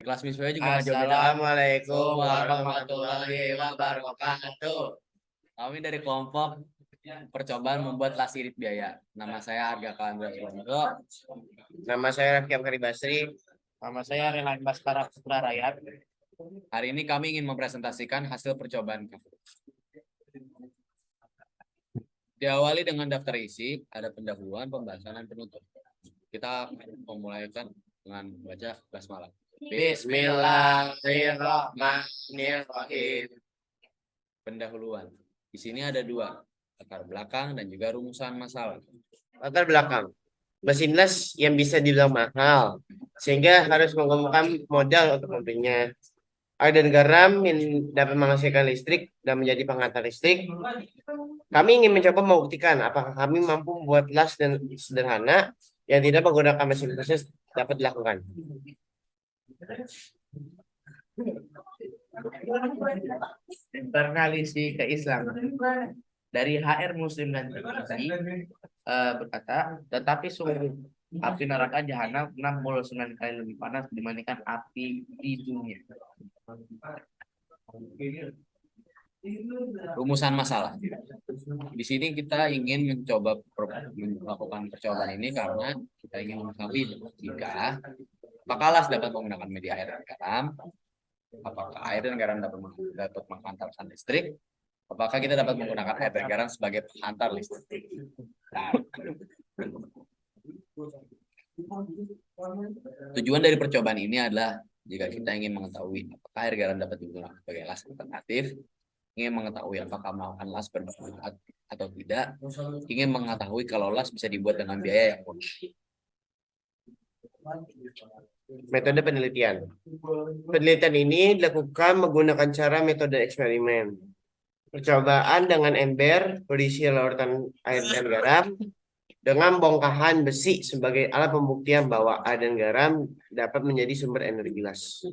Kelas Miswaya juga ngajar beda. Assalamualaikum warahmatullahi wabarakatuh. Kami dari kelompok percobaan membuat las irit biaya. Nama saya Arga Kalandra Suwanto. Nama saya Raffi Amkari Basri. Nama saya Rehan Baskara Putra Rakyat. Hari ini kami ingin mempresentasikan hasil percobaan kami. Diawali dengan daftar isi, ada pendahuluan, pembahasan, dan penutup. Kita memulaikan dengan baca basmalah. Bismillahirrahmanirrahim. Pendahuluan. Di sini ada dua, latar belakang dan juga rumusan masalah. Latar belakang. Mesin las yang bisa dibilang mahal, sehingga harus mengumpulkan modal untuk membelinya. Air dan garam yang dapat menghasilkan listrik dan menjadi penghantar listrik. Kami ingin mencoba membuktikan apakah kami mampu membuat las dan sederhana yang tidak menggunakan mesin khusus dapat dilakukan. Internalisasi keislaman dari HR Muslim dan Tirmizi berkata, tetapi sungguh api neraka jahanam 69 kali lebih panas dibandingkan api di dunia. Rumusan masalah. Di sini kita ingin mencoba melakukan percobaan ini karena kita ingin mengetahui jika apakah las dapat menggunakan media air dan garam, apakah air dan garam dapat menghantarkan listrik, apakah kita dapat menggunakan air dan garam sebagai penghantar listrik. Nah, tujuan dari percobaan ini adalah jika kita ingin mengetahui apakah air garam dapat digunakan sebagai las alternatif, ingin mengetahui apakah melakukan las bermanfaat atau tidak, ingin mengetahui kalau las bisa dibuat dengan biaya yang murah. Metode penelitian. Penelitian ini dilakukan menggunakan cara metode eksperimen. Percobaan dengan ember berisi larutan air dan garam dengan bongkahan besi sebagai alat pembuktian bahwa air dan garam dapat menjadi sumber energi las.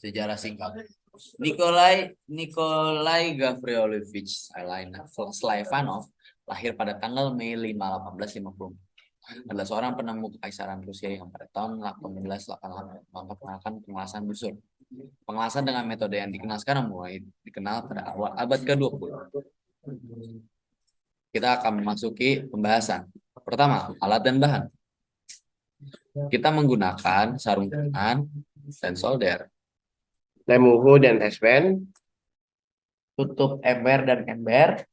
Sejarah singkat. Nikolai Gavrilovich Slayvanov lahir pada tanggal Mei 1850. Adalah seorang penemu kekaisaran Rusia yang pada tahun 1888 memperkenalkan pengelasan busur. Pengelasan dengan metode yang dikenal sekarang mulai dikenal pada awal abad ke-20. Kita akan memasuki pembahasan. Pertama, alat dan bahan. Kita menggunakan sarung tangan dan solder, lem uhu dan espen, Tutup ember dan ember,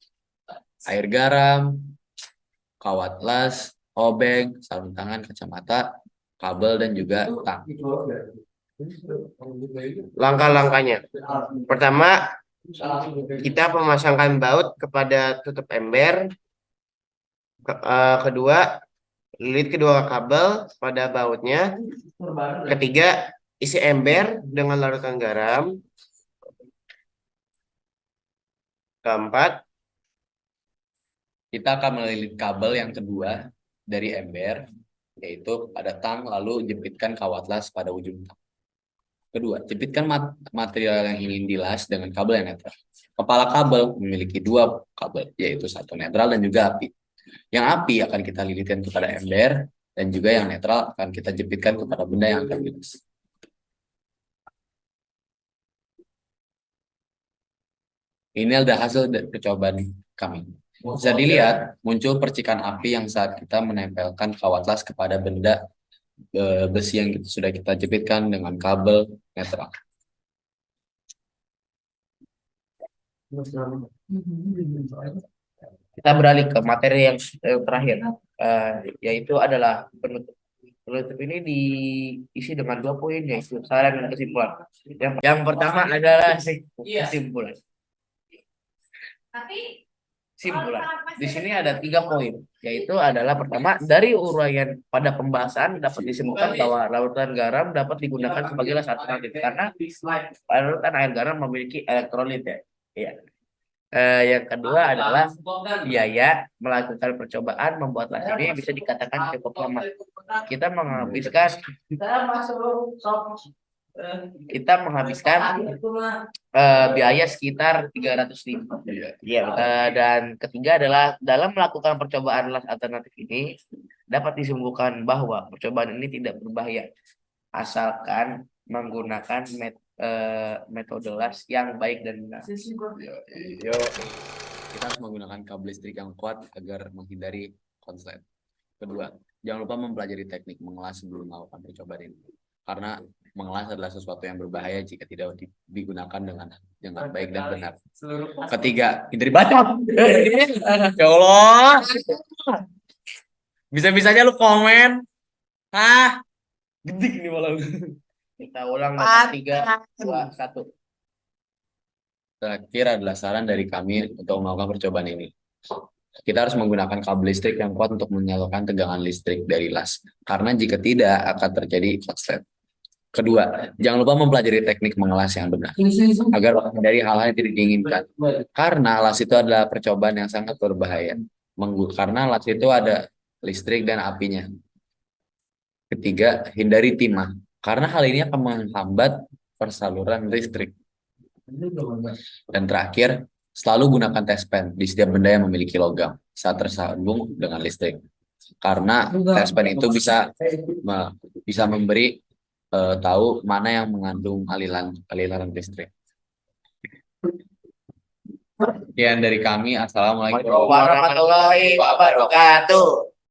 air garam, kawat las, obeng, sarung tangan, kacamata, kabel, dan juga tang. Langkah-langkahnya. Pertama, kita memasangkan baut kepada tutup ember. Kedua, lilit kedua kabel pada bautnya. Ketiga, isi ember dengan larutan garam. Keempat, Kita akan melilit kabel yang kedua dari ember, yaitu pada tang, lalu jepitkan kawat las pada ujung tang. Kedua, jepitkan material yang ingin dilas dengan kabel yang netral. Kepala kabel memiliki dua kabel, yaitu satu netral dan juga api. Yang api akan kita lilitkan kepada ember, dan juga yang netral akan kita jepitkan kepada benda yang akan dilas. Ini adalah hasil dari percobaan kami. Bisa dilihat muncul percikan api yang saat kita menempelkan kawat las kepada benda besi yang sudah kita jepitkan dengan kabel netral. kita beralih ke materi yang terakhir, yaitu adalah penutup. Penutup ini diisi dengan 2 poin, yaitu saran dan kesimpulan. Yang pertama adalah kesimpulan. Simpulan. Di sini ada 3 poin, yaitu adalah pertama, dari uraian pada pembahasan dapat disimpulkan bahwa larutan garam dapat digunakan sebagai las alternatif karena larutan air garam memiliki elektrolit ya. Iya. Yang kedua adalah biaya melakukan percobaan membuat las ini bisa dikatakan cukup lama. Kita menghabiskan biaya sekitar 300.000. Dan ketiga adalah dalam melakukan percobaan las alternatif ini dapat disimpulkan bahwa percobaan ini tidak berbahaya asalkan menggunakan metode las yang baik dan benar. Yo, kita harus menggunakan kabel listrik yang kuat agar menghindari konslet. Kedua, jangan lupa mempelajari teknik mengelas sebelum melakukan percobaan ini. Karena mengelas adalah sesuatu yang berbahaya jika tidak digunakan dengan baik dan benar. Ketiga, hindari bacot. Ya Allah. Bisa-bisanya lu komen. Hah? Gedik nih malah. Kita ulang dengan 3, 2, 1. Terakhir adalah saran dari kami untuk melakukan percobaan ini. Kita harus menggunakan kabel listrik yang kuat untuk menyalurkan tegangan listrik dari las. Karena jika tidak akan terjadi konslet. Kedua, jangan lupa mempelajari teknik mengelas yang benar agar menghindari hal-hal yang tidak diinginkan. Karena las itu adalah percobaan yang sangat berbahaya. Karena las itu ada listrik dan apinya. Ketiga, hindari timah. Karena hal ini akan menghambat persaluran listrik. Dan terakhir, selalu gunakan tespen di setiap benda yang memiliki logam saat tersambung dengan listrik. Karena tespen itu bisa memberi tahu mana yang mengandung aliran listrik. Sekian dari kami. Assalamualaikum Warahmatullahi wabarakatuh.